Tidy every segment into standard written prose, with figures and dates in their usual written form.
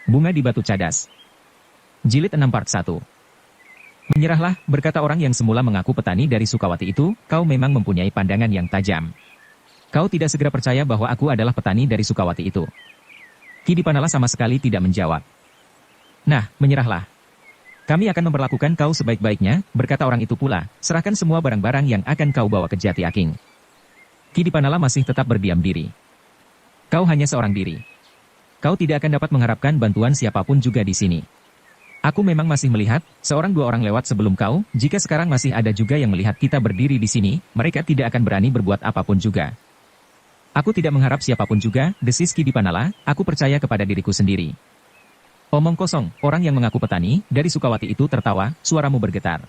Bunga di Batu Cadas. Jilid 6 Part 1. Menyerahlah, berkata orang yang semula mengaku petani dari Sukawati itu, kau memang mempunyai pandangan yang tajam. Kau tidak segera percaya bahwa aku adalah petani dari Sukawati itu. Ki Dipanala sama sekali tidak menjawab. Nah, menyerahlah. Kami akan memperlakukan kau sebaik-baiknya, berkata orang itu pula, serahkan semua barang-barang yang akan kau bawa ke Jati Aking. Ki Dipanala masih tetap berdiam diri. Kau hanya seorang diri. Kau tidak akan dapat mengharapkan bantuan siapapun juga di sini. Aku memang masih melihat, seorang dua orang lewat sebelum kau, jika sekarang masih ada juga yang melihat kita berdiri di sini, mereka tidak akan berani berbuat apapun juga. Aku tidak mengharap siapapun juga, desis Ki Dipanala, aku percaya kepada diriku sendiri. Omong kosong, orang yang mengaku petani, dari Sukawati itu tertawa, suaramu bergetar.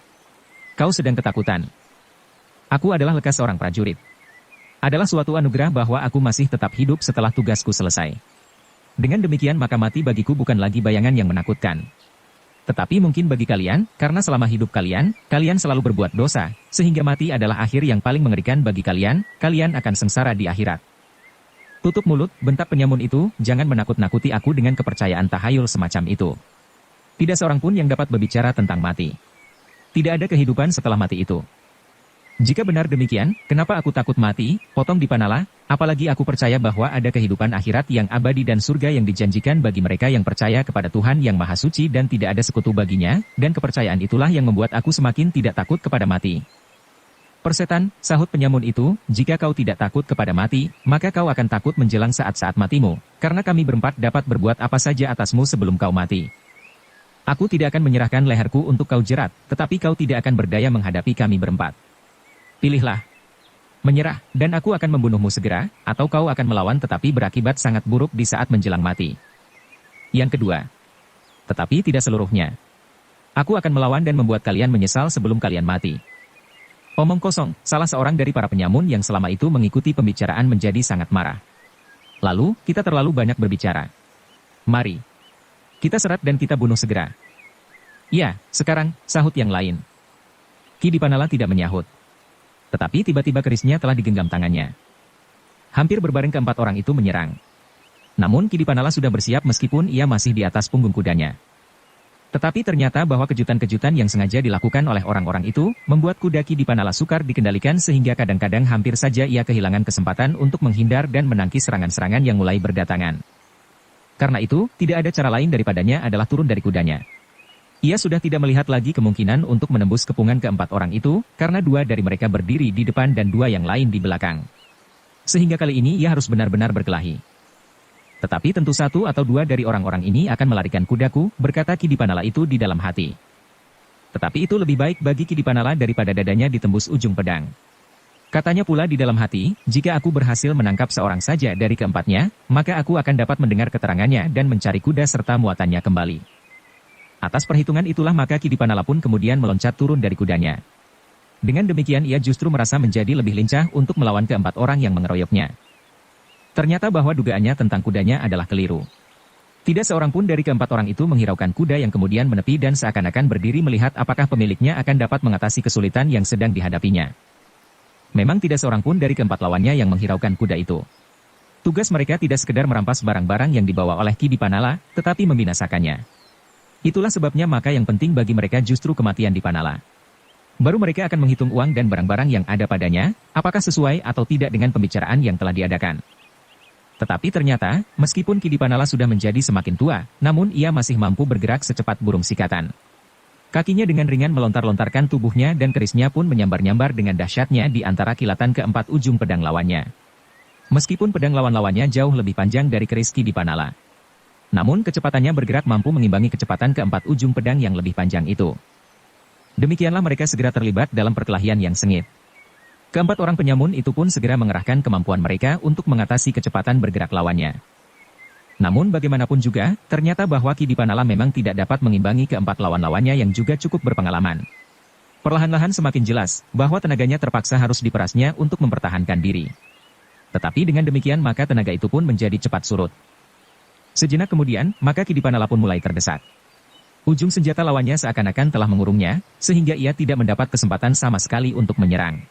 Kau sedang ketakutan. Aku adalah lekas seorang prajurit. Adalah suatu anugerah bahwa aku masih tetap hidup setelah tugasku selesai. Dengan demikian maka mati bagiku bukan lagi bayangan yang menakutkan. Tetapi mungkin bagi kalian, karena selama hidup kalian, kalian selalu berbuat dosa, sehingga mati adalah akhir yang paling mengerikan bagi kalian, kalian akan sengsara di akhirat. Tutup mulut, bentak penyamun itu, jangan menakut-nakuti aku dengan kepercayaan tahayul semacam itu. Tidak seorang pun yang dapat berbicara tentang mati. Tidak ada kehidupan setelah mati itu. Jika benar demikian, kenapa aku takut mati, potong Dipanala, apalagi aku percaya bahwa ada kehidupan akhirat yang abadi dan surga yang dijanjikan bagi mereka yang percaya kepada Tuhan yang Maha Suci dan tidak ada sekutu baginya, dan kepercayaan itulah yang membuat aku semakin tidak takut kepada mati. Persetan, sahut penyamun itu, jika kau tidak takut kepada mati, maka kau akan takut menjelang saat-saat matimu, karena kami berempat dapat berbuat apa saja atasmu sebelum kau mati. Aku tidak akan menyerahkan leherku untuk kau jerat, tetapi kau tidak akan berdaya menghadapi kami berempat. Pilihlah. Menyerah, dan aku akan membunuhmu segera, atau kau akan melawan tetapi berakibat sangat buruk di saat menjelang mati. Yang kedua. Tetapi tidak seluruhnya. Aku akan melawan dan membuat kalian menyesal sebelum kalian mati. Omong kosong, salah seorang dari para penyamun yang selama itu mengikuti pembicaraan menjadi sangat marah. Lalu, kita terlalu banyak berbicara. Mari. Kita serat dan kita bunuh segera. Ya, sekarang, sahut yang lain. Ki Dipanala tidak menyahut. Tetapi tiba-tiba kerisnya telah digenggam tangannya. Hampir berbareng keempat orang itu menyerang. Namun Ki Dipanala sudah bersiap meskipun ia masih di atas punggung kudanya. Tetapi ternyata bahwa kejutan-kejutan yang sengaja dilakukan oleh orang-orang itu, membuat kuda Ki Dipanala sukar dikendalikan sehingga kadang-kadang hampir saja ia kehilangan kesempatan untuk menghindar dan menangkis serangan-serangan yang mulai berdatangan. Karena itu, tidak ada cara lain daripadanya adalah turun dari kudanya. Ia sudah tidak melihat lagi kemungkinan untuk menembus kepungan keempat orang itu, karena dua dari mereka berdiri di depan dan dua yang lain di belakang. Sehingga kali ini ia harus benar-benar berkelahi. Tetapi tentu satu atau dua dari orang-orang ini akan melarikan kudaku, berkata Ki Dipanala itu di dalam hati. Tetapi itu lebih baik bagi Ki Dipanala daripada dadanya ditembus ujung pedang. Katanya pula di dalam hati, jika aku berhasil menangkap seorang saja dari keempatnya, maka aku akan dapat mendengar keterangannya dan mencari kuda serta muatannya kembali. Atas perhitungan itulah maka Ki Dipanala pun kemudian meloncat turun dari kudanya. Dengan demikian ia justru merasa menjadi lebih lincah untuk melawan keempat orang yang mengeroyoknya. Ternyata bahwa dugaannya tentang kudanya adalah keliru. Tidak seorang pun dari keempat orang itu menghiraukan kuda yang kemudian menepi dan seakan-akan berdiri melihat apakah pemiliknya akan dapat mengatasi kesulitan yang sedang dihadapinya. Memang tidak seorang pun dari keempat lawannya yang menghiraukan kuda itu. Tugas mereka tidak sekedar merampas barang-barang yang dibawa oleh Ki Dipanala, tetapi membinasakannya. Itulah sebabnya maka yang penting bagi mereka justru kematian Dipanala. Baru mereka akan menghitung uang dan barang-barang yang ada padanya, apakah sesuai atau tidak dengan pembicaraan yang telah diadakan. Tetapi ternyata, meskipun Ki Dipanala sudah menjadi semakin tua, namun ia masih mampu bergerak secepat burung sikatan. Kakinya dengan ringan melontar-lontarkan tubuhnya dan kerisnya pun menyambar-nyambar dengan dahsyatnya di antara kilatan keempat ujung pedang lawannya. Meskipun pedang lawan-lawannya jauh lebih panjang dari keris Ki Dipanala. Namun kecepatannya bergerak mampu mengimbangi kecepatan keempat ujung pedang yang lebih panjang itu. Demikianlah mereka segera terlibat dalam perkelahian yang sengit. Keempat orang penyamun itu pun segera mengerahkan kemampuan mereka untuk mengatasi kecepatan bergerak lawannya. Namun bagaimanapun juga, ternyata bahwa Ki Dipanala memang tidak dapat mengimbangi keempat lawan-lawannya yang juga cukup berpengalaman. Perlahan-lahan semakin jelas, bahwa tenaganya terpaksa harus diperasnya untuk mempertahankan diri. Tetapi dengan demikian maka tenaga itu pun menjadi cepat surut. Sejenak kemudian, maka Ki Dipanala pun mulai terdesak. Ujung senjata lawannya seakan-akan telah mengurungnya, sehingga ia tidak mendapat kesempatan sama sekali untuk menyerang.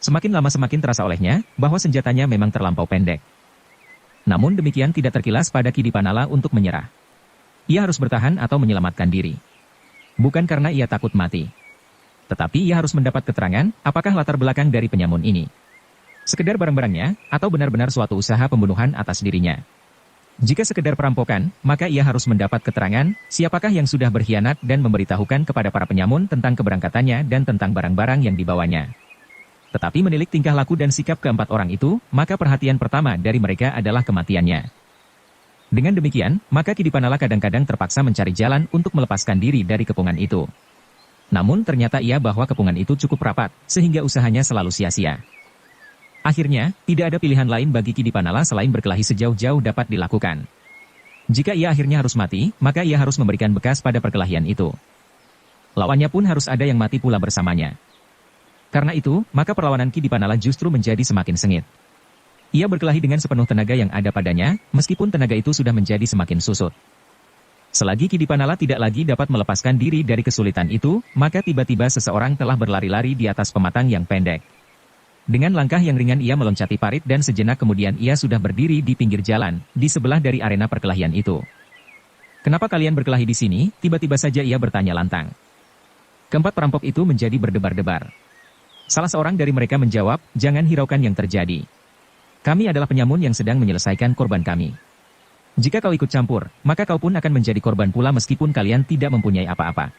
Semakin lama semakin terasa olehnya, bahwa senjatanya memang terlampau pendek. Namun demikian tidak terkilas pada Ki Dipanala untuk menyerah. Ia harus bertahan atau menyelamatkan diri. Bukan karena ia takut mati. Tetapi ia harus mendapat keterangan, apakah latar belakang dari penyamun ini sekedar barang-barangnya, atau benar-benar suatu usaha pembunuhan atas dirinya. Jika sekedar perampokan, maka ia harus mendapat keterangan, siapakah yang sudah berkhianat dan memberitahukan kepada para penyamun tentang keberangkatannya dan tentang barang-barang yang dibawanya. Tetapi menilik tingkah laku dan sikap keempat orang itu, maka perhatian pertama dari mereka adalah kematiannya. Dengan demikian, maka Kidipanala kadang-kadang terpaksa mencari jalan untuk melepaskan diri dari kepungan itu. Namun ternyata ia bahwa kepungan itu cukup rapat, sehingga usahanya selalu sia-sia. Akhirnya, tidak ada pilihan lain bagi Kidipanala selain berkelahi sejauh-jauh dapat dilakukan. Jika ia akhirnya harus mati, maka ia harus memberikan bekas pada perkelahian itu. Lawannya pun harus ada yang mati pula bersamanya. Karena itu, maka perlawanan Kidipanala justru menjadi semakin sengit. Ia berkelahi dengan sepenuh tenaga yang ada padanya, meskipun tenaga itu sudah menjadi semakin susut. Selagi Kidipanala tidak lagi dapat melepaskan diri dari kesulitan itu, maka tiba-tiba seseorang telah berlari-lari di atas pematang yang pendek. Dengan langkah yang ringan ia meloncati parit dan sejenak kemudian ia sudah berdiri di pinggir jalan, di sebelah dari arena perkelahian itu. "Kenapa kalian berkelahi di sini?" tiba-tiba saja ia bertanya lantang. Keempat perampok itu menjadi berdebar-debar. Salah seorang dari mereka menjawab, "Jangan hiraukan yang terjadi. Kami adalah penyamun yang sedang menyelesaikan korban kami. Jika kau ikut campur, maka kau pun akan menjadi korban pula meskipun kalian tidak mempunyai apa-apa."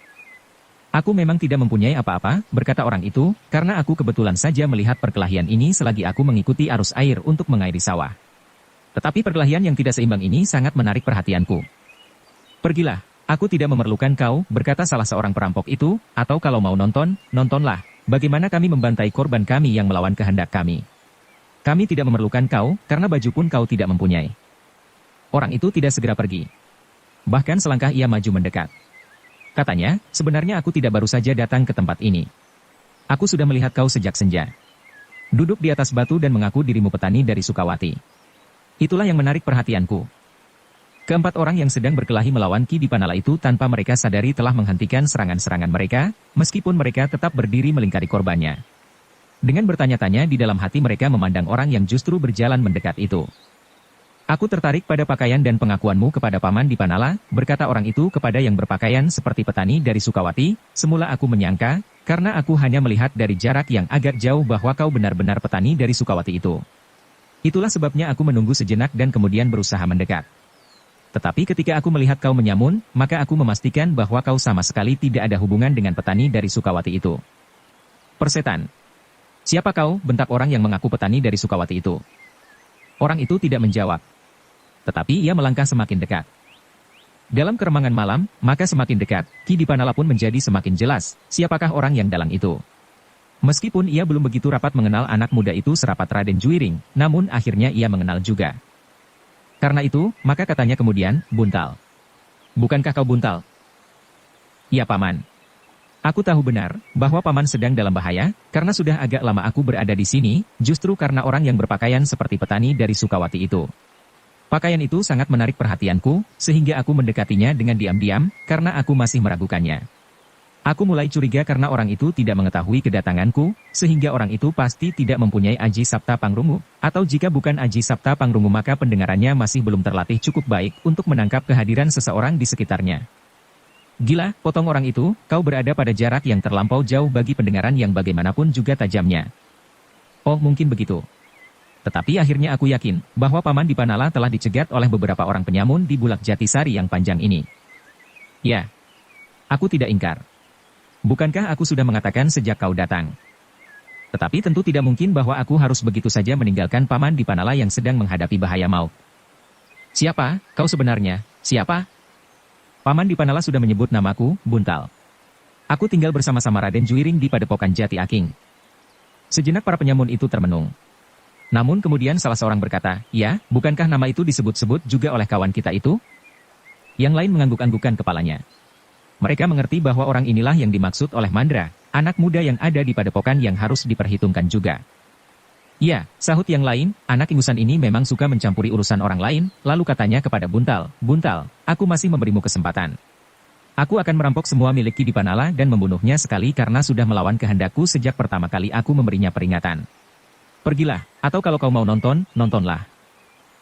"Aku memang tidak mempunyai apa-apa," berkata orang itu, "karena aku kebetulan saja melihat perkelahian ini selagi aku mengikuti arus air untuk mengairi sawah. Tetapi perkelahian yang tidak seimbang ini sangat menarik perhatianku." "Pergilah, aku tidak memerlukan kau," berkata salah seorang perampok itu, "atau kalau mau nonton, nontonlah. Bagaimana kami membantai korban kami yang melawan kehendak kami. Kami tidak memerlukan kau, karena baju pun kau tidak mempunyai." Orang itu tidak segera pergi. Bahkan selangkah ia maju mendekat. Katanya, "Sebenarnya aku tidak baru saja datang ke tempat ini. Aku sudah melihat kau sejak senja. Duduk di atas batu dan mengaku dirimu petani dari Sukawati. Itulah yang menarik perhatianku." Keempat orang yang sedang berkelahi melawan Kidipanala itu tanpa mereka sadari telah menghentikan serangan-serangan mereka, meskipun mereka tetap berdiri melingkari korbannya. Dengan bertanya-tanya di dalam hati mereka memandang orang yang justru berjalan mendekat itu. "Aku tertarik pada pakaian dan pengakuanmu kepada Paman Dipanala," berkata orang itu kepada yang berpakaian seperti petani dari Sukawati. "Semula aku menyangka, karena aku hanya melihat dari jarak yang agak jauh bahwa kau benar-benar petani dari Sukawati itu. Itulah sebabnya aku menunggu sejenak dan kemudian berusaha mendekat. Tetapi ketika aku melihat kau menyamun, maka aku memastikan bahwa kau sama sekali tidak ada hubungan dengan petani dari Sukawati itu." "Persetan! Siapa kau?" bentak orang yang mengaku petani dari Sukawati itu. Orang itu tidak menjawab. Tetapi ia melangkah semakin dekat. Dalam keremangan malam, maka semakin dekat, Kidipanala pun menjadi semakin jelas, siapakah orang yang dalang itu. Meskipun ia belum begitu rapat mengenal anak muda itu serapat Raden Juiring, namun akhirnya ia mengenal juga. Karena itu, maka katanya kemudian, "Buntal. Bukankah kau Buntal?" "Ya Paman. Aku tahu benar, bahwa Paman sedang dalam bahaya, karena sudah agak lama aku berada di sini, justru karena orang yang berpakaian seperti petani dari Sukawati itu. Pakaian itu sangat menarik perhatianku, sehingga aku mendekatinya dengan diam-diam, karena aku masih meragukannya. Aku mulai curiga karena orang itu tidak mengetahui kedatanganku, sehingga orang itu pasti tidak mempunyai Aji Sapta Pangrungu, atau jika bukan Aji Sapta Pangrungu maka pendengarannya masih belum terlatih cukup baik untuk menangkap kehadiran seseorang di sekitarnya. Gila, potong orang itu, kau berada pada jarak yang terlampau jauh bagi pendengaran yang bagaimanapun juga tajamnya." "Oh, mungkin begitu. Tetapi akhirnya aku yakin, bahwa Paman Dipanala telah dicegat oleh beberapa orang penyamun di Bulak Jatisari yang panjang ini." "Ya. Aku tidak ingkar. Bukankah aku sudah mengatakan sejak kau datang? Tetapi tentu tidak mungkin bahwa aku harus begitu saja meninggalkan Paman Dipanala yang sedang menghadapi bahaya maut." "Siapa, kau sebenarnya, siapa?" "Paman Dipanala sudah menyebut namaku, Buntal. Aku tinggal bersama-sama Raden Juiring di Padepokan Jati Aking." Sejenak para penyamun itu termenung. Namun kemudian salah seorang berkata, "Ya, bukankah nama itu disebut-sebut juga oleh kawan kita itu?" Yang lain mengangguk-anggukan kepalanya. Mereka mengerti bahwa orang inilah yang dimaksud oleh Mandra, anak muda yang ada di Padepokan yang harus diperhitungkan juga. "Ya," sahut yang lain, "anak ingusan ini memang suka mencampuri urusan orang lain," lalu katanya kepada Buntal, "Buntal, aku masih memberimu kesempatan. Aku akan merampok semua milik Kidipanala dan membunuhnya sekali karena sudah melawan kehendakku sejak pertama kali aku memberinya peringatan. Pergilah, atau kalau kau mau nonton, nontonlah."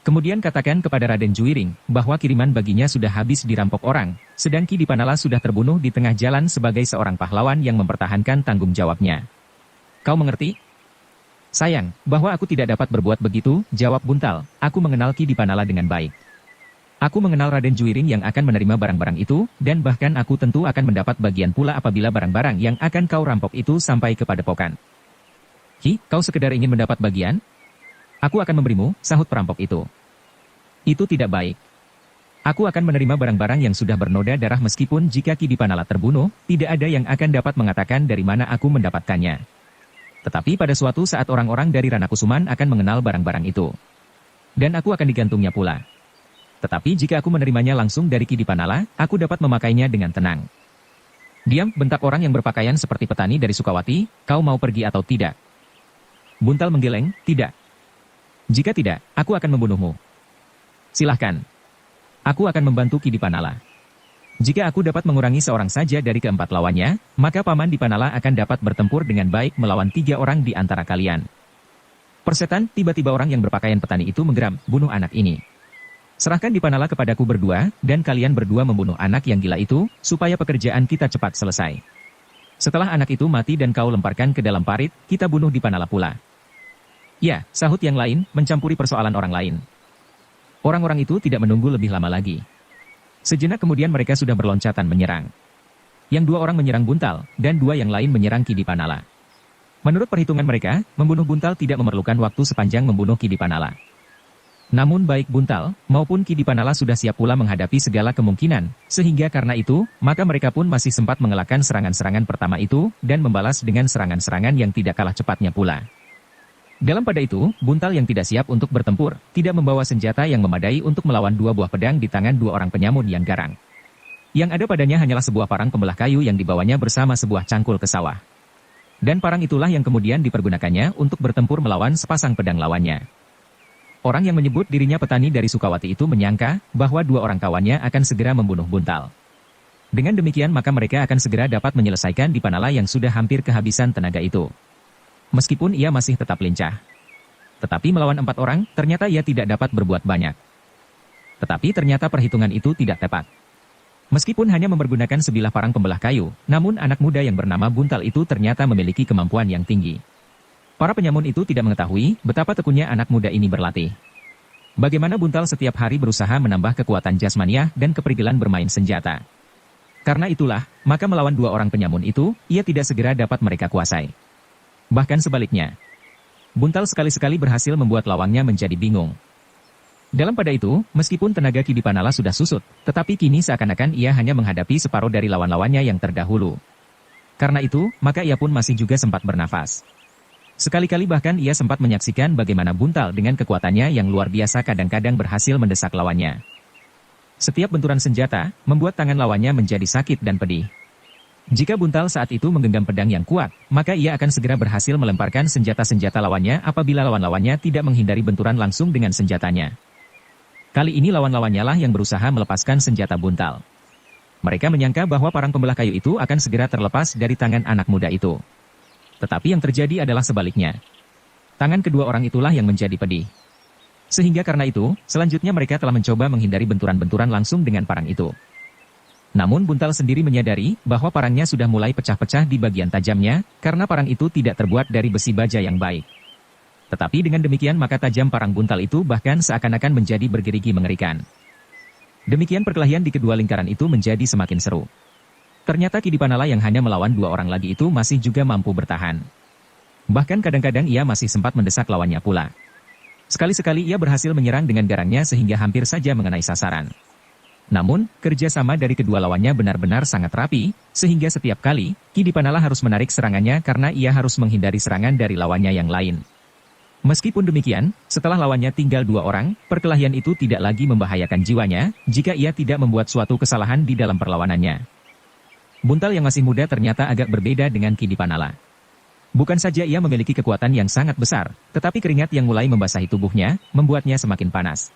Kemudian katakan kepada Raden Juwiring, bahwa kiriman baginya sudah habis dirampok orang, sedang Ki Dipanala sudah terbunuh di tengah jalan sebagai seorang pahlawan yang mempertahankan tanggung jawabnya. Kau mengerti? Sayang, bahwa aku tidak dapat berbuat begitu, jawab Buntal, aku mengenal Ki Dipanala dengan baik. Aku mengenal Raden Juwiring yang akan menerima barang-barang itu, dan bahkan aku tentu akan mendapat bagian pula apabila barang-barang yang akan kau rampok itu sampai ke padepokan. Ki, kau sekedar ingin mendapat bagian? Aku akan memberimu, sahut perampok itu. Itu tidak baik. Aku akan menerima barang-barang yang sudah bernoda darah meskipun jika Ki Dipanala terbunuh, tidak ada yang akan dapat mengatakan dari mana aku mendapatkannya. Tetapi pada suatu saat orang-orang dari Ranakusuman akan mengenal barang-barang itu. Dan aku akan digantungnya pula. Tetapi jika aku menerimanya langsung dari Ki Dipanala, aku dapat memakainya dengan tenang. Diam, bentak orang yang berpakaian seperti petani dari Sukawati, kau mau pergi atau tidak? Buntal menggeleng, tidak. Jika tidak, aku akan membunuhmu. Silahkan. Aku akan membantu Ki Dipanala. Jika aku dapat mengurangi seorang saja dari keempat lawannya, maka Paman Dipanala akan dapat bertempur dengan baik melawan 3 orang di antara kalian. Persetan, tiba-tiba orang yang berpakaian petani itu menggeram, bunuh anak ini. Serahkan Dipanala kepadaku berdua, dan kalian berdua membunuh anak yang gila itu, supaya pekerjaan kita cepat selesai. Setelah anak itu mati dan kau lemparkan ke dalam parit, kita bunuh Dipanala pula. Ya, sahut yang lain, mencampuri persoalan orang lain. Orang-orang itu tidak menunggu lebih lama lagi. Sejenak kemudian mereka sudah berloncatan menyerang. Yang 2 orang menyerang Buntal, dan 2 yang lain menyerang Ki Dipanala. Menurut perhitungan mereka, membunuh Buntal tidak memerlukan waktu sepanjang membunuh Ki Dipanala. Namun baik Buntal, maupun Ki Dipanala sudah siap pula menghadapi segala kemungkinan, sehingga karena itu, maka mereka pun masih sempat mengelakkan serangan-serangan pertama itu, dan membalas dengan serangan-serangan yang tidak kalah cepatnya pula. Dalam pada itu, Buntal yang tidak siap untuk bertempur, tidak membawa senjata yang memadai untuk melawan 2 buah pedang di tangan 2 orang penyamun yang garang. Yang ada padanya hanyalah sebuah parang pembelah kayu yang dibawanya bersama sebuah cangkul ke sawah. Dan parang itulah yang kemudian dipergunakannya untuk bertempur melawan sepasang pedang lawannya. Orang yang menyebut dirinya petani dari Sukawati itu menyangka bahwa 2 orang kawannya akan segera membunuh Buntal. Dengan demikian maka mereka akan segera dapat menyelesaikan Dipanala yang sudah hampir kehabisan tenaga itu. Meskipun ia masih tetap lincah. Tetapi melawan 4 orang, ternyata ia tidak dapat berbuat banyak. Tetapi ternyata perhitungan itu tidak tepat. Meskipun hanya mempergunakan sebilah parang pembelah kayu, namun anak muda yang bernama Buntal itu ternyata memiliki kemampuan yang tinggi. Para penyamun itu tidak mengetahui betapa tekunnya anak muda ini berlatih. Bagaimana Buntal setiap hari berusaha menambah kekuatan jasmaniah dan keprigelan bermain senjata. Karena itulah, maka melawan 2 orang penyamun itu, ia tidak segera dapat mereka kuasai. Bahkan sebaliknya, Buntal sekali-sekali berhasil membuat lawangnya menjadi bingung. Dalam pada itu, meskipun tenaga Ki Dipanala sudah susut, tetapi kini seakan-akan ia hanya menghadapi separuh dari lawan-lawannya yang terdahulu. Karena itu, maka ia pun masih juga sempat bernafas. Sekali-kali bahkan ia sempat menyaksikan bagaimana Buntal dengan kekuatannya yang luar biasa kadang-kadang berhasil mendesak lawannya. Setiap benturan senjata, membuat tangan lawannya menjadi sakit dan pedih. Jika Buntal saat itu menggenggam pedang yang kuat, maka ia akan segera berhasil melemparkan senjata-senjata lawannya apabila lawan-lawannya tidak menghindari benturan langsung dengan senjatanya. Kali ini lawan-lawannya lah yang berusaha melepaskan senjata Buntal. Mereka menyangka bahwa parang pembelah kayu itu akan segera terlepas dari tangan anak muda itu. Tetapi yang terjadi adalah sebaliknya. Tangan kedua orang itulah yang menjadi pedih. Sehingga karena itu, selanjutnya mereka telah mencoba menghindari benturan-benturan langsung dengan parang itu. Namun Buntal sendiri menyadari bahwa parangnya sudah mulai pecah-pecah di bagian tajamnya, karena parang itu tidak terbuat dari besi baja yang baik. Tetapi dengan demikian maka tajam parang Buntal itu bahkan seakan-akan menjadi bergerigi mengerikan. Demikian perkelahian di kedua lingkaran itu menjadi semakin seru. Ternyata Ki Dipanala yang hanya melawan 2 orang lagi itu masih juga mampu bertahan. Bahkan kadang-kadang ia masih sempat mendesak lawannya pula. Sekali-sekali ia berhasil menyerang dengan garangnya sehingga hampir saja mengenai sasaran. Namun, kerjasama dari kedua lawannya benar-benar sangat rapi, sehingga setiap kali, Ki Dipanala harus menarik serangannya karena ia harus menghindari serangan dari lawannya yang lain. Meskipun demikian, setelah lawannya tinggal 2 orang, perkelahian itu tidak lagi membahayakan jiwanya, jika ia tidak membuat suatu kesalahan di dalam perlawanannya. Buntal yang masih muda ternyata agak berbeda dengan Ki Dipanala. Bukan saja ia memiliki kekuatan yang sangat besar, tetapi keringat yang mulai membasahi tubuhnya, membuatnya semakin panas.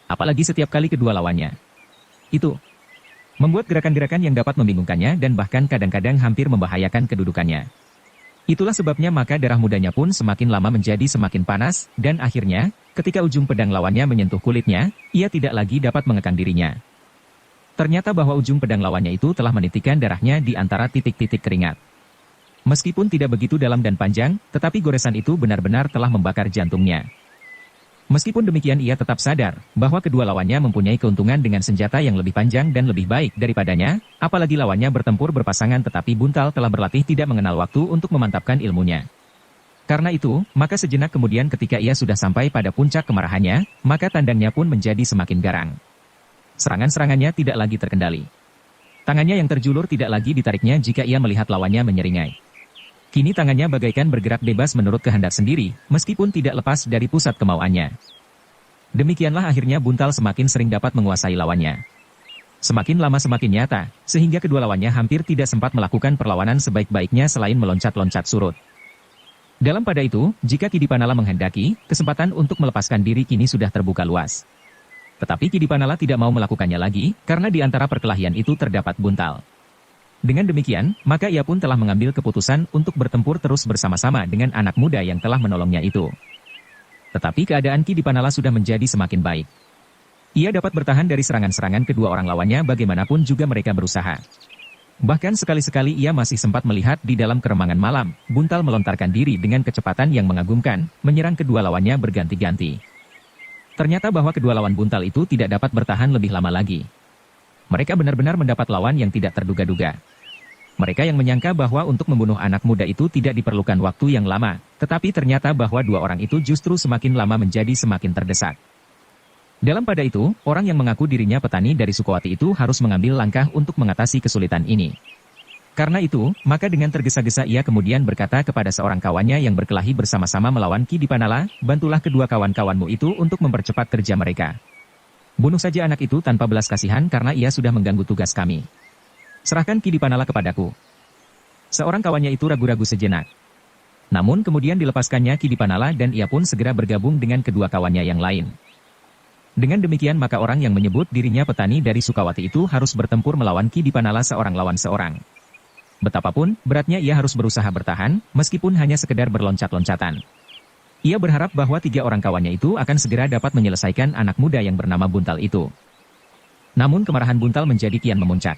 Apalagi setiap kali kedua lawannya itu membuat gerakan-gerakan yang dapat membingungkannya dan bahkan kadang-kadang hampir membahayakan kedudukannya. Itulah sebabnya maka darah mudanya pun semakin lama menjadi semakin panas, dan akhirnya, Ketika ujung pedang lawannya menyentuh kulitnya, ia tidak lagi dapat mengekang dirinya. Ternyata bahwa ujung pedang lawannya itu telah menitikkan darahnya di antara titik-titik keringat. Meskipun tidak begitu dalam dan panjang, tetapi goresan itu benar-benar telah membakar jantungnya. Meskipun demikian ia tetap sadar bahwa kedua lawannya mempunyai keuntungan dengan senjata yang lebih panjang dan lebih baik daripadanya, apalagi lawannya bertempur berpasangan tetapi Buntal telah berlatih tidak mengenal waktu untuk memantapkan ilmunya. Karena itu, maka sejenak kemudian ketika ia sudah sampai pada puncak kemarahannya, maka tandangnya pun menjadi semakin garang. Serangan-serangannya tidak lagi terkendali. Tangannya yang terjulur tidak lagi ditariknya jika ia melihat lawannya menyeringai. Kini tangannya bagaikan bergerak bebas menurut kehendak sendiri, meskipun tidak lepas dari pusat kemauannya. Demikianlah akhirnya Buntal semakin sering dapat menguasai lawannya. Semakin lama semakin nyata, sehingga kedua lawannya hampir tidak sempat melakukan perlawanan sebaik-baiknya selain meloncat-loncat surut. Dalam pada itu, jika Kidipanala menghendaki, kesempatan untuk melepaskan diri kini sudah terbuka luas. Tetapi Kidipanala tidak mau melakukannya lagi, karena di antara perkelahian itu terdapat Buntal. Dengan demikian, maka ia pun telah mengambil keputusan untuk bertempur terus bersama-sama dengan anak muda yang telah menolongnya itu. Tetapi keadaan Kidipanala sudah menjadi semakin baik. Ia dapat bertahan dari serangan-serangan kedua orang lawannya bagaimanapun juga mereka berusaha. Bahkan sekali-sekali ia masih sempat melihat di dalam keremangan malam, Buntal melontarkan diri dengan kecepatan yang mengagumkan, menyerang kedua lawannya berganti-ganti. Ternyata bahwa kedua lawan Buntal itu tidak dapat bertahan lebih lama lagi. Mereka benar-benar mendapat lawan yang tidak terduga-duga. Mereka yang menyangka bahwa untuk membunuh anak muda itu tidak diperlukan waktu yang lama, tetapi ternyata bahwa dua orang itu justru semakin lama menjadi semakin terdesak. Dalam pada itu, orang yang mengaku dirinya petani dari Sukawati itu harus mengambil langkah untuk mengatasi kesulitan ini. Karena itu, maka dengan tergesa-gesa ia kemudian berkata kepada seorang kawannya yang berkelahi bersama-sama melawan Kidipanala, bantulah kedua kawan-kawanmu itu untuk mempercepat kerja mereka. Bunuh saja anak itu tanpa belas kasihan karena ia sudah mengganggu tugas kami. Serahkan Kidipanala kepadaku. Seorang kawannya itu ragu-ragu sejenak. Namun kemudian dilepaskannya Kidipanala dan ia pun segera bergabung dengan kedua kawannya yang lain. Dengan demikian maka orang yang menyebut dirinya petani dari Sukawati itu harus bertempur melawan Kidipanala seorang lawan seorang. Betapapun beratnya ia harus berusaha bertahan, meskipun hanya sekedar berloncat-loncatan. Ia berharap bahwa tiga orang kawannya itu akan segera dapat menyelesaikan anak muda yang bernama Buntal itu. Namun kemarahan Buntal menjadi kian memuncak.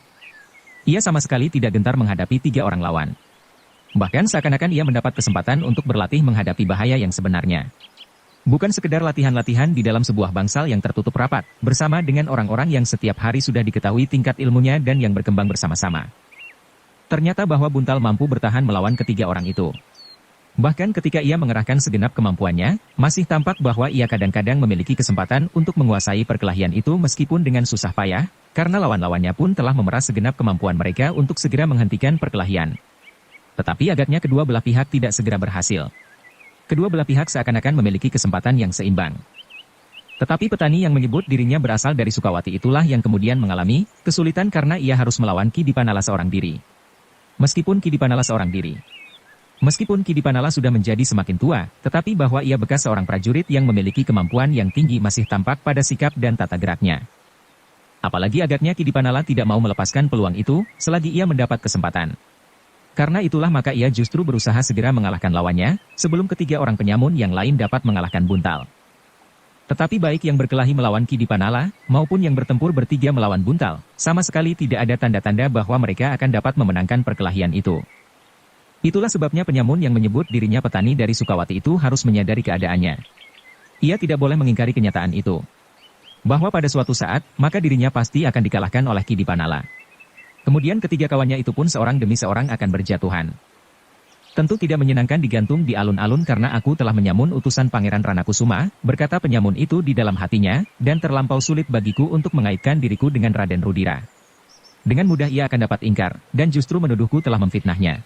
Ia sama sekali tidak gentar menghadapi tiga orang lawan. Bahkan seakan-akan ia mendapat kesempatan untuk berlatih menghadapi bahaya yang sebenarnya. Bukan sekedar latihan-latihan di dalam sebuah bangsal yang tertutup rapat, bersama dengan orang-orang yang setiap hari sudah diketahui tingkat ilmunya dan yang berkembang bersama-sama. Ternyata bahwa Buntal mampu bertahan melawan ketiga orang itu. Bahkan ketika ia mengerahkan segenap kemampuannya, masih tampak bahwa ia kadang-kadang memiliki kesempatan untuk menguasai perkelahian itu meskipun dengan susah payah, karena lawan-lawannya pun telah memeras segenap kemampuan mereka untuk segera menghentikan perkelahian. Tetapi agaknya kedua belah pihak tidak segera berhasil. Kedua belah pihak seakan-akan memiliki kesempatan yang seimbang. Tetapi petani yang menyebut dirinya berasal dari Sukawati itulah yang kemudian mengalami kesulitan karena ia harus melawan Kidipanala seorang diri. Meskipun Kidipanala sudah menjadi semakin tua, tetapi bahwa ia bekas seorang prajurit yang memiliki kemampuan yang tinggi masih tampak pada sikap dan tata geraknya. Apalagi agaknya Kidipanala tidak mau melepaskan peluang itu, selagi ia mendapat kesempatan. Karena itulah maka ia justru berusaha segera mengalahkan lawannya, sebelum ketiga orang penyamun yang lain dapat mengalahkan Buntal. Tetapi baik yang berkelahi melawan Kidipanala, maupun yang bertempur bertiga melawan Buntal, sama sekali tidak ada tanda-tanda bahwa mereka akan dapat memenangkan perkelahian itu. Itulah sebabnya penyamun yang menyebut dirinya petani dari Sukawati itu harus menyadari keadaannya. Ia tidak boleh mengingkari kenyataan itu. Bahwa pada suatu saat, maka dirinya pasti akan dikalahkan oleh Kidipanala. Kemudian ketiga kawannya itu pun seorang demi seorang akan berjatuhan. Tentu tidak menyenangkan digantung di alun-alun karena aku telah menyamun utusan Pangeran Ranakusuma, berkata penyamun itu di dalam hatinya, dan terlampau sulit bagiku untuk mengaitkan diriku dengan Raden Rudira. Dengan mudah ia akan dapat ingkar, dan justru menuduhku telah memfitnahnya.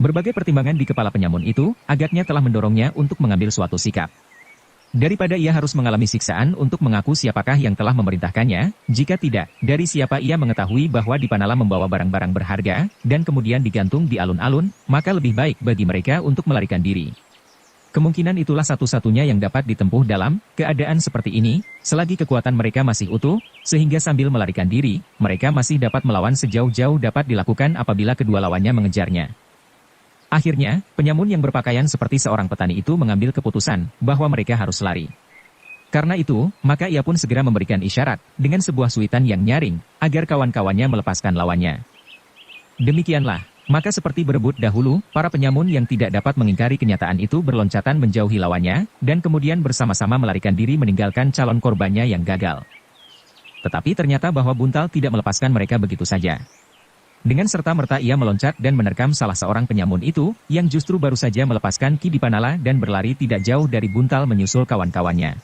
Berbagai pertimbangan di kepala penyamun itu, agaknya telah mendorongnya untuk mengambil suatu sikap. Daripada ia harus mengalami siksaan untuk mengaku siapakah yang telah memerintahkannya, jika tidak, dari siapa ia mengetahui bahwa Dipanala membawa barang-barang berharga, dan kemudian digantung di alun-alun, maka lebih baik bagi mereka untuk melarikan diri. Kemungkinan itulah satu-satunya yang dapat ditempuh dalam keadaan seperti ini, selagi kekuatan mereka masih utuh, sehingga sambil melarikan diri, mereka masih dapat melawan sejauh-jauh dapat dilakukan apabila kedua lawannya mengejarnya. Akhirnya, penyamun yang berpakaian seperti seorang petani itu mengambil keputusan bahwa mereka harus lari. Karena itu, maka ia pun segera memberikan isyarat, dengan sebuah suitan yang nyaring, agar kawan-kawannya melepaskan lawannya. Demikianlah, maka seperti berebut dahulu, para penyamun yang tidak dapat mengingkari kenyataan itu berloncatan menjauhi lawannya, dan kemudian bersama-sama melarikan diri meninggalkan calon korbannya yang gagal. Tetapi ternyata bahwa buntal tidak melepaskan mereka begitu saja. Dengan serta-merta ia meloncat dan menerkam salah seorang penyamun itu, yang justru baru saja melepaskan Ki Dipanala dan berlari tidak jauh dari buntal menyusul kawan-kawannya.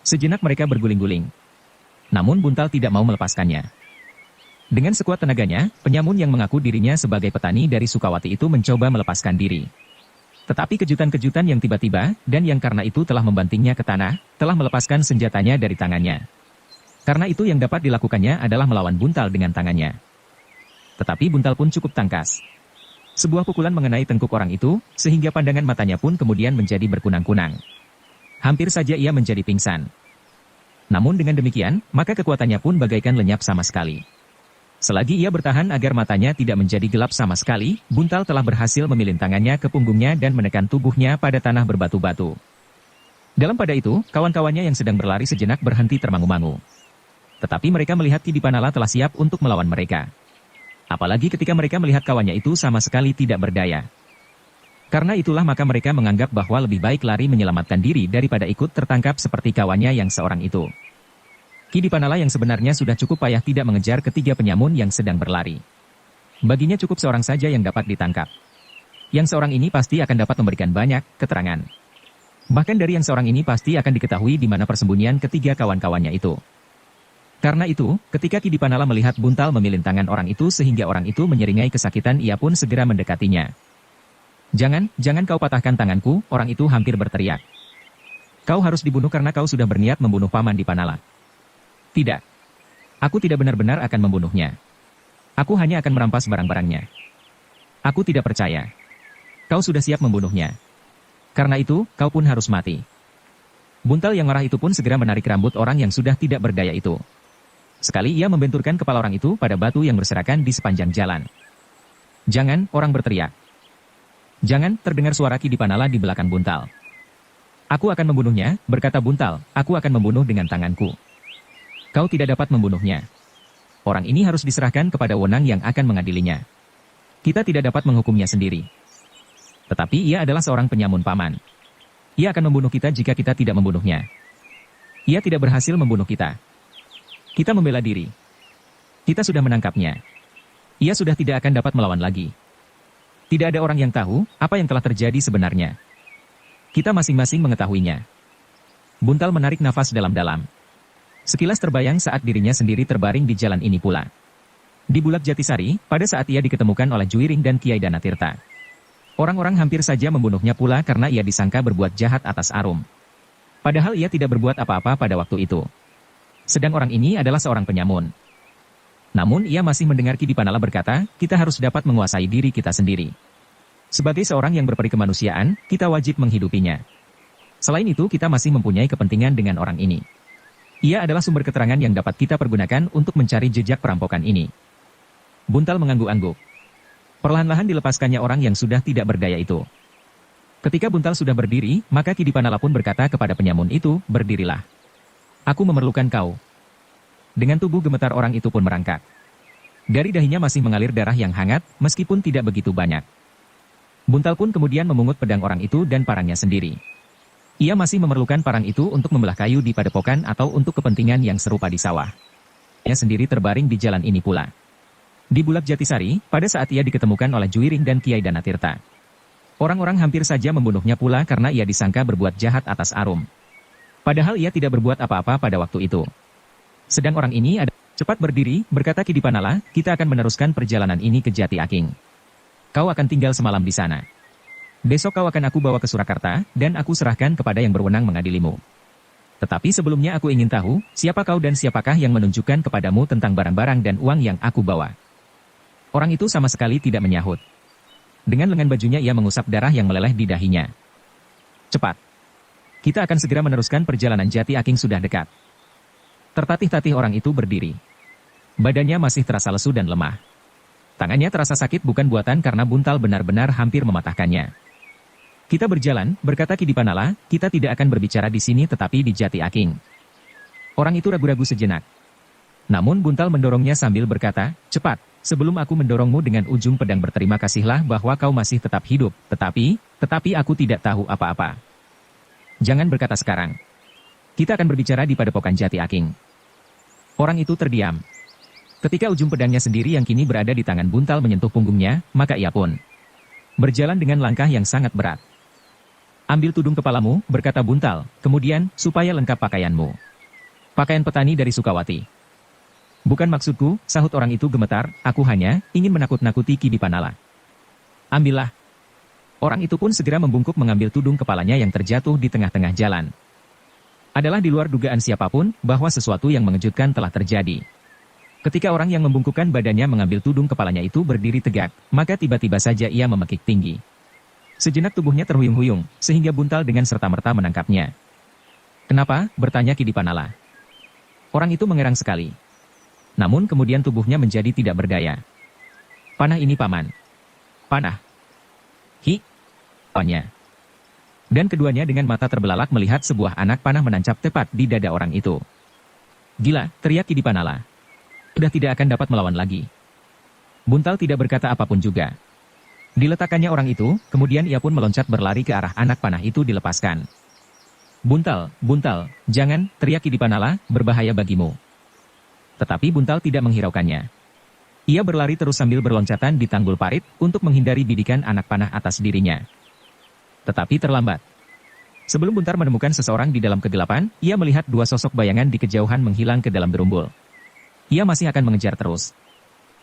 Sejenak mereka berguling-guling. Namun buntal tidak mau melepaskannya. Dengan sekuat tenaganya, penyamun yang mengaku dirinya sebagai petani dari Sukawati itu mencoba melepaskan diri. Tetapi kejutan-kejutan yang tiba-tiba, dan yang karena itu telah membantingnya ke tanah, telah melepaskan senjatanya dari tangannya. Karena itu yang dapat dilakukannya adalah melawan buntal dengan tangannya. Tetapi buntal pun cukup tangkas. Sebuah pukulan mengenai tengkuk orang itu, sehingga pandangan matanya pun kemudian menjadi berkunang-kunang. Hampir saja ia menjadi pingsan. Namun dengan demikian, maka kekuatannya pun bagaikan lenyap sama sekali. Selagi ia bertahan agar matanya tidak menjadi gelap sama sekali, buntal telah berhasil memilin tangannya ke punggungnya dan menekan tubuhnya pada tanah berbatu-batu. Dalam pada itu, kawan-kawannya yang sedang berlari sejenak berhenti termangu-mangu. Tetapi mereka melihat Ki Dipanala telah siap untuk melawan mereka. Apalagi ketika mereka melihat kawannya itu sama sekali tidak berdaya. Karena itulah maka mereka menganggap bahwa lebih baik lari menyelamatkan diri daripada ikut tertangkap seperti kawannya yang seorang itu. Ki Dipanala yang sebenarnya sudah cukup payah tidak mengejar ketiga penyamun yang sedang berlari. Baginya cukup seorang saja yang dapat ditangkap. Yang seorang ini pasti akan dapat memberikan banyak keterangan. Bahkan dari yang seorang ini pasti akan diketahui di mana persembunyian ketiga kawan-kawannya itu. Karena itu, ketika Ki Dipanala melihat buntal memilin tangan orang itu sehingga orang itu menyeringai kesakitan, ia pun segera mendekatinya. Jangan kau patahkan tanganku, orang itu hampir berteriak. Kau harus dibunuh karena kau sudah berniat membunuh Paman Dipanala. Tidak. Aku tidak benar-benar akan membunuhnya. Aku hanya akan merampas barang-barangnya. Aku tidak percaya. Kau sudah siap membunuhnya. Karena itu, kau pun harus mati. Buntal yang marah itu pun segera menarik rambut orang yang sudah tidak berdaya itu. Sekali ia membenturkan kepala orang itu pada batu yang berserakan di sepanjang jalan. Jangan, orang berteriak. Jangan, terdengar suara Ki Dipanala di belakang buntal. Aku akan membunuhnya, berkata buntal, aku akan membunuh dengan tanganku. Kau tidak dapat membunuhnya. Orang ini harus diserahkan kepada wenang yang akan mengadilinya. Kita tidak dapat menghukumnya sendiri. Tetapi ia adalah seorang penyamun paman. Ia akan membunuh kita jika kita tidak membunuhnya. Ia tidak berhasil membunuh kita. Kita membela diri. Kita sudah menangkapnya. Ia sudah tidak akan dapat melawan lagi. Tidak ada orang yang tahu apa yang telah terjadi sebenarnya. Kita masing-masing mengetahuinya. Buntal menarik nafas dalam-dalam. Sekilas terbayang saat dirinya sendiri terbaring di jalan ini pula. Di Bulak Jatisari, pada saat ia diketemukan oleh Juwiring dan Kiai Danatirta. Orang-orang hampir saja membunuhnya pula karena ia disangka berbuat jahat atas Arum. Padahal ia tidak berbuat apa-apa pada waktu itu. Sedang orang ini adalah seorang penyamun. Namun ia masih mendengar Ki Dipanala berkata, kita harus dapat menguasai diri kita sendiri. Sebagai seorang yang berperi kemanusiaan, kita wajib menghidupinya. Selain itu kita masih mempunyai kepentingan dengan orang ini. Ia adalah sumber keterangan yang dapat kita pergunakan untuk mencari jejak perampokan ini. Buntal mengangguk-angguk. Perlahan-lahan dilepaskannya orang yang sudah tidak berdaya itu. Ketika Buntal sudah berdiri, maka Ki Dipanala pun berkata kepada penyamun itu, berdirilah. Aku memerlukan kau. Dengan tubuh gemetar orang itu pun merangkak. Dari dahinya masih mengalir darah yang hangat, meskipun tidak begitu banyak. Buntal pun kemudian memungut pedang orang itu dan parangnya sendiri. Ia masih memerlukan parang itu untuk membelah kayu di padepokan atau untuk kepentingan yang serupa di sawah. Ia sendiri terbaring di jalan ini pula. Di Bulak Jatisari, pada saat ia diketemukan oleh Juwiring dan Kiai Danatirta. Orang-orang hampir saja membunuhnya pula karena ia disangka berbuat jahat atas Arum. Padahal ia tidak berbuat apa-apa pada waktu itu. Sedang orang ini ada cepat berdiri, berkata Ki Dipanala, kita akan meneruskan perjalanan ini ke Jati Aking. Kau akan tinggal semalam di sana. Besok kau akan aku bawa ke Surakarta, dan aku serahkan kepada yang berwenang mengadilimu. Tetapi sebelumnya aku ingin tahu, siapa kau dan siapakah yang menunjukkan kepadamu tentang barang-barang dan uang yang aku bawa. Orang itu sama sekali tidak menyahut. Dengan lengan bajunya ia mengusap darah yang meleleh di dahinya. Cepat. Kita akan segera meneruskan perjalanan, Jati Aking sudah dekat. Tertatih-tatih orang itu berdiri. Badannya masih terasa lesu dan lemah. Tangannya terasa sakit bukan buatan karena Buntal benar-benar hampir mematahkannya. Kita berjalan, berkata Kidipanala, kita tidak akan berbicara di sini tetapi di Jati Aking. Orang itu ragu-ragu sejenak. Namun Buntal mendorongnya sambil berkata, cepat, sebelum aku mendorongmu dengan ujung pedang berterima kasihlah bahwa kau masih tetap hidup, tetapi aku tidak tahu apa-apa. Jangan berkata sekarang. Kita akan berbicara di padepokan Jati Aking. Orang itu terdiam. Ketika ujung pedangnya sendiri yang kini berada di tangan Buntal menyentuh punggungnya, maka ia pun berjalan dengan langkah yang sangat berat. Ambil tudung kepalamu, berkata Buntal, kemudian, supaya lengkap pakaianmu. Pakaian petani dari Sukawati. Bukan maksudku, sahut orang itu gemetar, aku hanya ingin menakut-nakuti Kidipanala. Ambillah. Orang itu pun segera membungkuk mengambil tudung kepalanya yang terjatuh di tengah-tengah jalan. Adalah di luar dugaan siapapun, bahwa sesuatu yang mengejutkan telah terjadi. Ketika orang yang membungkukkan badannya mengambil tudung kepalanya itu berdiri tegak, maka tiba-tiba saja ia memekik tinggi. Sejenak tubuhnya terhuyung-huyung, sehingga Buntal dengan serta-merta menangkapnya. Kenapa? Bertanya Kidipanala. Orang itu mengerang sekali. Namun kemudian tubuhnya menjadi tidak berdaya. Panah ini paman. Panah. Panah. Dan keduanya dengan mata terbelalak melihat sebuah anak panah menancap tepat di dada orang itu. Gila, teriak Kidipanala. Sudah tidak akan dapat melawan lagi. Buntal tidak berkata apapun juga. Diletakkannya orang itu, kemudian ia pun meloncat berlari ke arah anak panah itu dilepaskan. Buntal, jangan, teriak Kidipanala, berbahaya bagimu. Tetapi Buntal tidak menghiraukannya. Ia berlari terus sambil berloncatan di tanggul parit, untuk menghindari bidikan anak panah atas dirinya. Tetapi terlambat. Sebelum Buntar menemukan seseorang di dalam kegelapan, ia melihat dua sosok bayangan di kejauhan menghilang ke dalam gerumbul. Ia masih akan mengejar terus.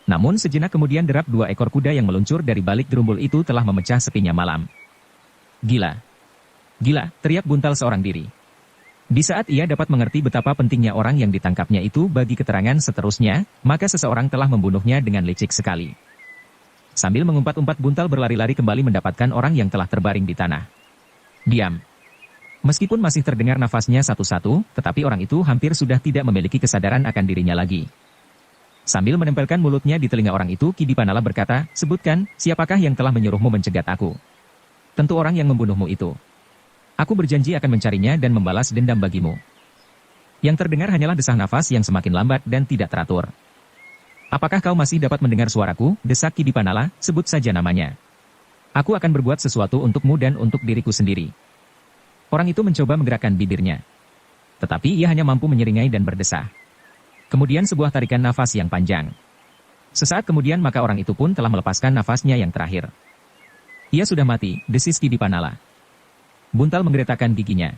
Namun sejenak kemudian derap dua ekor kuda yang meluncur dari balik gerumbul itu telah memecah sepinya malam. Gila, teriak Buntal seorang diri. Di saat ia dapat mengerti betapa pentingnya orang yang ditangkapnya itu bagi keterangan seterusnya, maka seseorang telah membunuhnya dengan licik sekali. Sambil mengumpat-umpat Buntal berlari-lari kembali mendapatkan orang yang telah terbaring di tanah. Diam. Meskipun masih terdengar nafasnya satu-satu, tetapi orang itu hampir sudah tidak memiliki kesadaran akan dirinya lagi. Sambil menempelkan mulutnya di telinga orang itu, Kidipanala berkata, sebutkan, siapakah yang telah menyuruhmu mencegat aku? Tentu orang yang membunuhmu itu. Aku berjanji akan mencarinya dan membalas dendam bagimu. Yang terdengar hanyalah desah nafas yang semakin lambat dan tidak teratur. Apakah kau masih dapat mendengar suaraku? Desak Kidipanala, sebut saja namanya. Aku akan berbuat sesuatu untukmu dan untuk diriku sendiri. Orang itu mencoba menggerakkan bibirnya. Tetapi ia hanya mampu menyeringai dan berdesah. Kemudian sebuah tarikan nafas yang panjang. Sesaat kemudian maka orang itu pun telah melepaskan nafasnya yang terakhir. Ia sudah mati, desis Kidipanala. Buntal menggeretakkan giginya.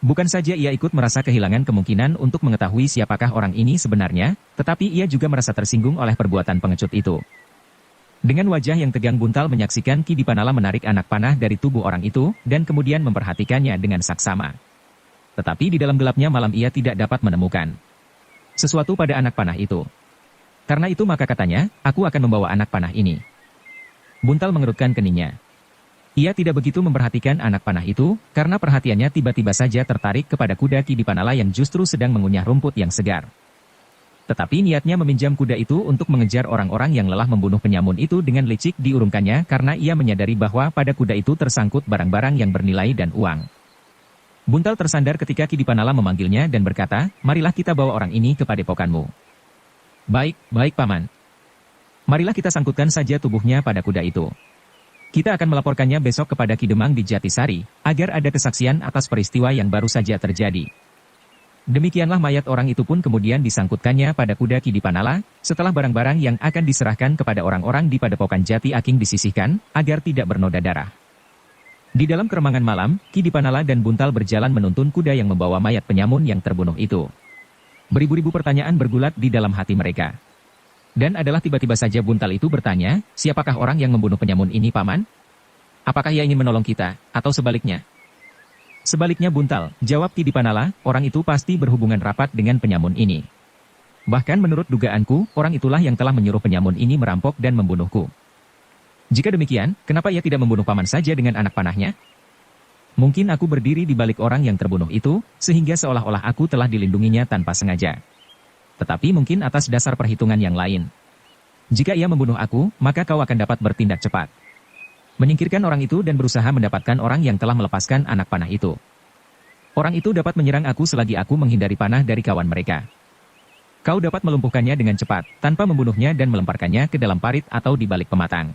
Bukan saja ia ikut merasa kehilangan kemungkinan untuk mengetahui siapakah orang ini sebenarnya, tetapi ia juga merasa tersinggung oleh perbuatan pengecut itu. Dengan wajah yang tegang Buntal menyaksikan Kidipanala menarik anak panah dari tubuh orang itu, dan kemudian memperhatikannya dengan saksama. Tetapi di dalam gelapnya malam ia tidak dapat menemukan sesuatu pada anak panah itu. Karena itu maka katanya, aku akan membawa anak panah ini. Buntal mengerutkan keningnya. Ia tidak begitu memperhatikan anak panah itu, karena perhatiannya tiba-tiba saja tertarik kepada kuda Kidipanala yang justru sedang mengunyah rumput yang segar. Tetapi niatnya meminjam kuda itu untuk mengejar orang-orang yang lelah membunuh penyamun itu dengan licik diurungkannya karena ia menyadari bahwa pada kuda itu tersangkut barang-barang yang bernilai dan uang. Buntal tersandar ketika Kidipanala memanggilnya dan berkata, marilah kita bawa orang ini ke padepokanmu. Baik, paman. Marilah kita sangkutkan saja tubuhnya pada kuda itu. Kita akan melaporkannya besok kepada Ki Demang di Jatisari, agar ada kesaksian atas peristiwa yang baru saja terjadi. Demikianlah mayat orang itu pun kemudian disangkutkannya pada kuda Kidipanala, setelah barang-barang yang akan diserahkan kepada orang-orang di padepokan Jati Aking disisihkan, agar tidak bernoda darah. Di dalam keremangan malam, Kidipanala dan Buntal berjalan menuntun kuda yang membawa mayat penyamun yang terbunuh itu. Beribu-ribu pertanyaan bergulat di dalam hati mereka. Dan adalah tiba-tiba saja Buntal itu bertanya, siapakah orang yang membunuh penyamun ini, paman? Apakah ia ingin menolong kita, atau sebaliknya? Sebaliknya Buntal, jawab Kidipanala, orang itu pasti berhubungan rapat dengan penyamun ini. Bahkan menurut dugaanku, orang itulah yang telah menyuruh penyamun ini merampok dan membunuhku. Jika demikian, kenapa ia tidak membunuh paman saja dengan anak panahnya? Mungkin aku berdiri di balik orang yang terbunuh itu, sehingga seolah-olah aku telah dilindunginya tanpa sengaja. Tetapi mungkin atas dasar perhitungan yang lain. Jika ia membunuh aku, maka kau akan dapat bertindak cepat. menyingkirkan orang itu dan berusaha mendapatkan orang yang telah melepaskan anak panah itu. Orang itu dapat menyerang aku selagi aku menghindari panah dari kawan mereka. Kau dapat melumpuhkannya dengan cepat, tanpa membunuhnya dan melemparkannya ke dalam parit atau di balik pematang.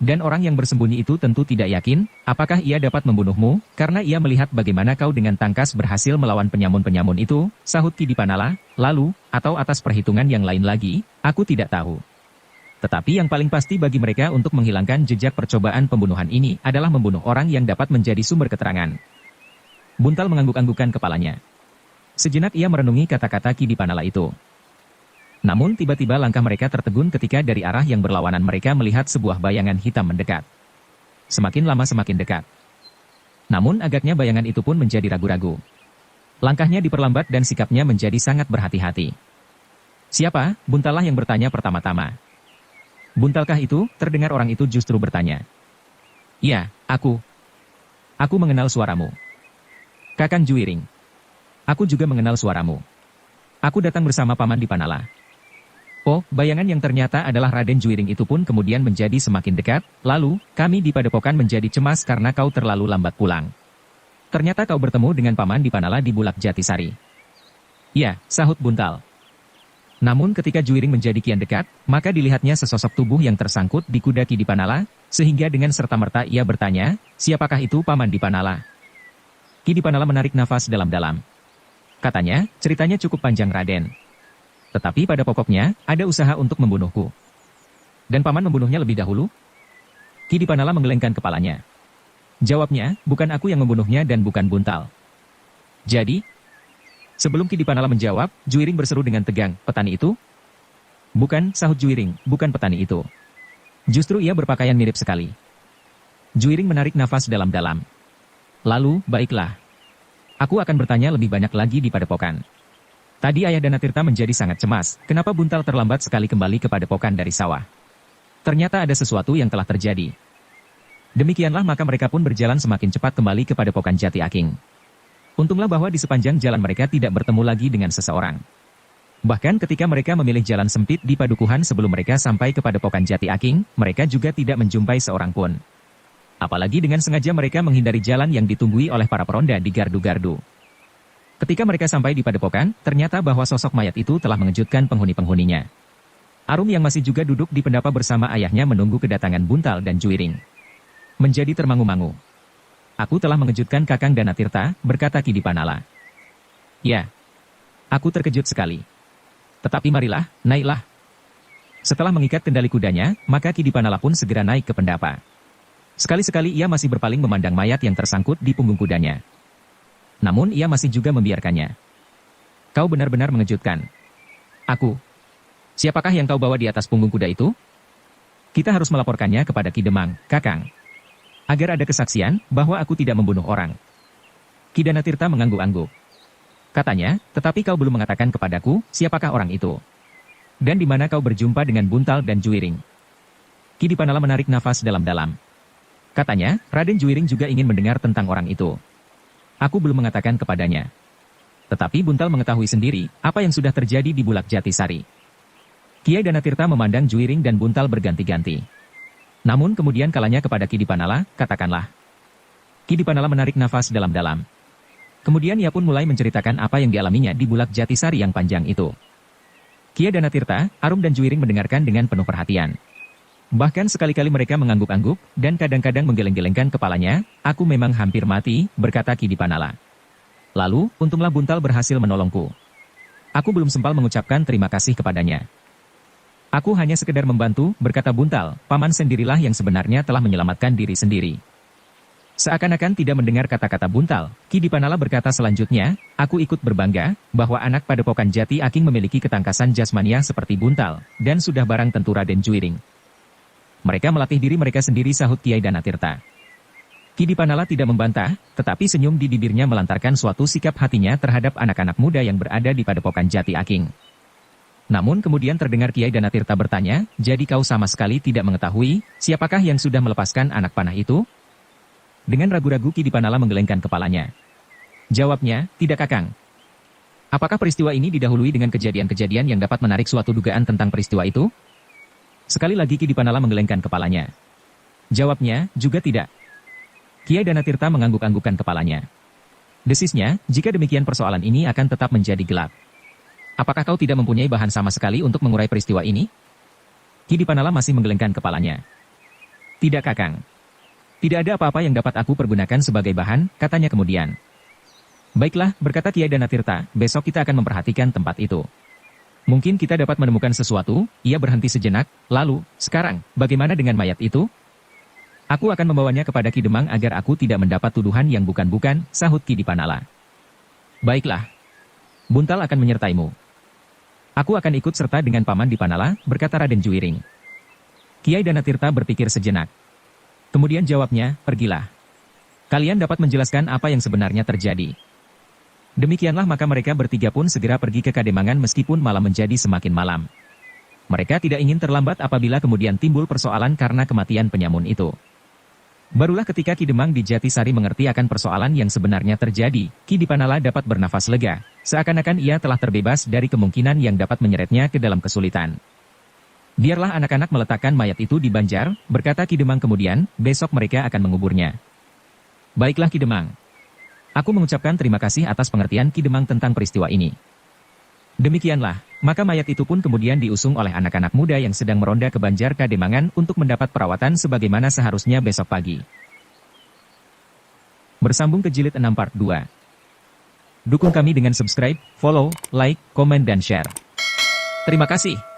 Dan orang yang bersembunyi itu tentu tidak yakin, apakah ia dapat membunuhmu, karena ia melihat bagaimana kau dengan tangkas berhasil melawan penyamun-penyamun itu, sahut Ki Dipanala, lalu, atau atas perhitungan yang lain lagi, aku tidak tahu. Tetapi yang paling pasti bagi mereka untuk menghilangkan jejak percobaan pembunuhan ini adalah membunuh orang yang dapat menjadi sumber keterangan. Buntal mengangguk-anggukkan kepalanya. Sejenak ia merenungi kata-kata Ki Dipanala itu. Namun tiba-tiba langkah mereka tertegun ketika dari arah yang berlawanan mereka melihat sebuah bayangan hitam mendekat. Semakin lama semakin dekat. Namun agaknya bayangan itu pun menjadi ragu-ragu. Langkahnya diperlambat dan sikapnya menjadi sangat berhati-hati. Siapa? Buntallah yang bertanya pertama-tama. Buntalkah itu? Terdengar orang itu justru bertanya. Ya, aku. Aku mengenal suaramu. Kakang Juwiring. Aku juga mengenal suaramu. Aku datang bersama Paman Dipanala. Oh, bayangan yang ternyata adalah Raden Juwiring itu pun kemudian menjadi semakin dekat, lalu, kami di Padepokan menjadi cemas karena kau terlalu lambat pulang. Ternyata kau bertemu dengan Paman Dipanala di Bulak Jatisari. Ya, sahut Buntal. Namun ketika Juwiring menjadi kian dekat, maka dilihatnya sesosok tubuh yang tersangkut di kuda Ki Dipanala, sehingga dengan serta-merta ia bertanya, siapakah itu Paman Dipanala? Ki Dipanala menarik nafas dalam-dalam. Katanya, ceritanya cukup panjang Raden. Tetapi pada pokoknya, ada usaha untuk membunuhku. Dan Paman membunuhnya lebih dahulu? Ki Dipanala menggelengkan kepalanya. Jawabnya, bukan aku yang membunuhnya dan bukan Buntal. Jadi? Sebelum Ki Dipanala menjawab, Juwiring berseru dengan tegang, petani itu? Bukan, sahut Juwiring, bukan petani itu. Justru ia berpakaian mirip sekali. Juwiring menarik nafas dalam-dalam. Lalu, baiklah. Aku akan bertanya lebih banyak lagi di Padepokan. Tadi Ayah Danatirta menjadi sangat cemas, kenapa Buntal terlambat sekali kembali ke Padepokan dari sawah. Ternyata ada sesuatu yang telah terjadi. Demikianlah maka mereka pun berjalan semakin cepat kembali ke Padepokan Jati Aking. Untunglah bahwa di sepanjang jalan mereka tidak bertemu lagi dengan seseorang. Bahkan ketika mereka memilih jalan sempit di Padukuhan sebelum mereka sampai ke Padepokan Jati Aking, mereka juga tidak menjumpai seorang pun. Apalagi dengan sengaja mereka menghindari jalan yang ditunggui oleh para peronda di gardu-gardu. Ketika mereka sampai di Padepokan, ternyata bahwa sosok mayat itu telah mengejutkan penghuni-penghuninya. Arum yang masih juga duduk di pendapa bersama ayahnya menunggu kedatangan Buntal dan Juwiring. Menjadi termangu-mangu. Aku telah mengejutkan Kakang Danatirta, berkata Ki Dipanala. Ya. Aku terkejut sekali. Tetapi marilah, naiklah. Setelah mengikat kendali kudanya, maka Ki Dipanala pun segera naik ke pendapa. Sekali-sekali ia masih berpaling memandang mayat yang tersangkut di punggung kudanya. Namun ia masih juga membiarkannya. Kau benar-benar mengejutkan. Aku. Siapakah yang kau bawa di atas punggung kuda itu? Kita harus melaporkannya kepada Ki Demang, Kakang. Agar ada kesaksian bahwa aku tidak membunuh orang. Ki Danatirta mengangguk-angguk. Katanya, tetapi kau belum mengatakan kepadaku, siapakah orang itu? Dan di mana kau berjumpa dengan Buntal dan Juwiring? Ki Dipanala menarik nafas dalam-dalam. Katanya, Raden Juwiring juga ingin mendengar tentang orang itu. Aku belum mengatakan kepadanya. Tetapi Buntal mengetahui sendiri apa yang sudah terjadi di Bulak Jatisari. Kiai Danatirta memandang Juwiring dan Buntal berganti-ganti. Namun kemudian kalanya kepada Ki Dipanala, katakanlah. Ki Dipanala menarik nafas dalam-dalam. Kemudian ia pun mulai menceritakan apa yang dialaminya di Bulak Jatisari yang panjang itu. Kiai Danatirta, Arum dan Juwiring mendengarkan dengan penuh perhatian. Bahkan sekali-kali mereka mengangguk-angguk, dan kadang-kadang menggeleng-gelengkan kepalanya, aku memang hampir mati, berkata Ki Dipanala. Lalu, untunglah Buntal berhasil menolongku. Aku belum sempat mengucapkan terima kasih kepadanya. Aku hanya sekedar membantu, berkata Buntal, Paman sendirilah yang sebenarnya telah menyelamatkan diri sendiri. Seakan-akan tidak mendengar kata-kata Buntal, Ki Dipanala berkata selanjutnya, aku ikut berbangga, bahwa anak Padepokan Jati Aking memiliki ketangkasan jasmania seperti Buntal, dan sudah barang tentu Raden Juwiring. Mereka melatih diri mereka sendiri, sahut Kiai Danatirta. Ki Dipanala tidak membantah, tetapi senyum di bibirnya melantarkan suatu sikap hatinya terhadap anak-anak muda yang berada di Padepokan Jati Aking. Namun kemudian terdengar Kiai Danatirta bertanya, jadi kau sama sekali tidak mengetahui, siapakah yang sudah melepaskan anak panah itu? Dengan ragu-ragu Ki Dipanala menggelengkan kepalanya. Jawabnya, tidak Kakang. Apakah peristiwa ini didahului dengan kejadian-kejadian yang dapat menarik suatu dugaan tentang peristiwa itu? Sekali lagi Ki Dipanala menggelengkan kepalanya. Jawabnya, juga tidak. Kiai Danatirta mengangguk-anggukkan kepalanya. Desisnya, jika demikian persoalan ini akan tetap menjadi gelap. Apakah kau tidak mempunyai bahan sama sekali untuk mengurai peristiwa ini? Ki Dipanala masih menggelengkan kepalanya. Tidak Kakang. Tidak ada apa-apa yang dapat aku pergunakan sebagai bahan, katanya kemudian. Baiklah, berkata Kiai Danatirta, besok kita akan memperhatikan tempat itu. Mungkin kita dapat menemukan sesuatu. Ia berhenti sejenak, lalu, sekarang, bagaimana dengan mayat itu? Aku akan membawanya kepada Ki Demang agar aku tidak mendapat tuduhan yang bukan-bukan, sahut Ki Dipanala. Baiklah. Buntal akan menyertaimu. Aku akan ikut serta dengan Paman Dipanala, berkata Raden Juwiring. Kiai Danatirta berpikir sejenak. Kemudian jawabnya, pergilah. Kalian dapat menjelaskan apa yang sebenarnya terjadi. Demikianlah maka mereka bertiga pun segera pergi ke Kademangan meskipun malam menjadi semakin malam. Mereka tidak ingin terlambat apabila kemudian timbul persoalan karena kematian penyamun itu. Barulah ketika Ki Demang di Jatisari mengerti akan persoalan yang sebenarnya terjadi, Ki Dipanala dapat bernafas lega, seakan-akan ia telah terbebas dari kemungkinan yang dapat menyeretnya ke dalam kesulitan. Biarlah anak-anak meletakkan mayat itu di Banjar, berkata Ki Demang kemudian, besok mereka akan menguburnya. Baiklah Ki Demang. Aku mengucapkan terima kasih atas pengertian Ki Demang tentang peristiwa ini. Demikianlah, maka mayat itu pun kemudian diusung oleh anak-anak muda yang sedang meronda ke Banjar Kademangan untuk mendapat perawatan sebagaimana seharusnya besok pagi. Bersambung ke Jilid 6 Part 2. Dukung kami dengan subscribe, follow, like, komen dan share. Terima kasih.